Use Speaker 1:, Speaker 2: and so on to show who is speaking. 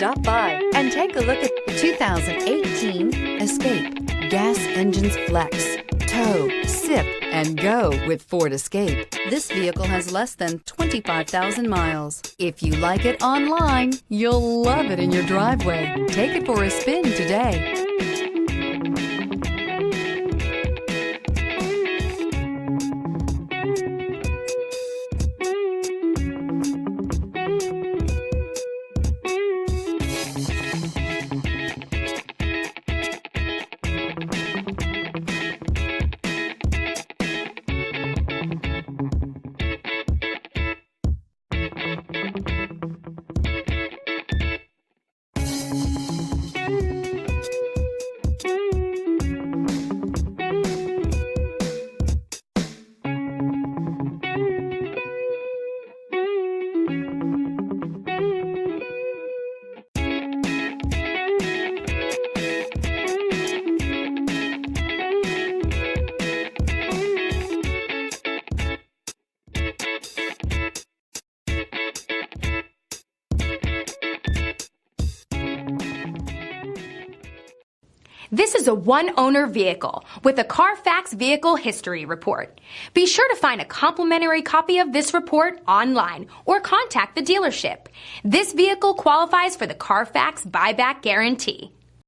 Speaker 1: Stop by and take a look at the 2018 Escape. Gas engines flex, tow, sip, and go with Ford Escape. This vehicle has less than 25,000 miles. If you like it online, you'll love it in your driveway. Take it for a spin today.
Speaker 2: This is a one-owner vehicle with a Carfax Vehicle History Report. Be sure to find a complimentary copy of this report online or contact the dealership. This vehicle qualifies for the Carfax Buyback Guarantee.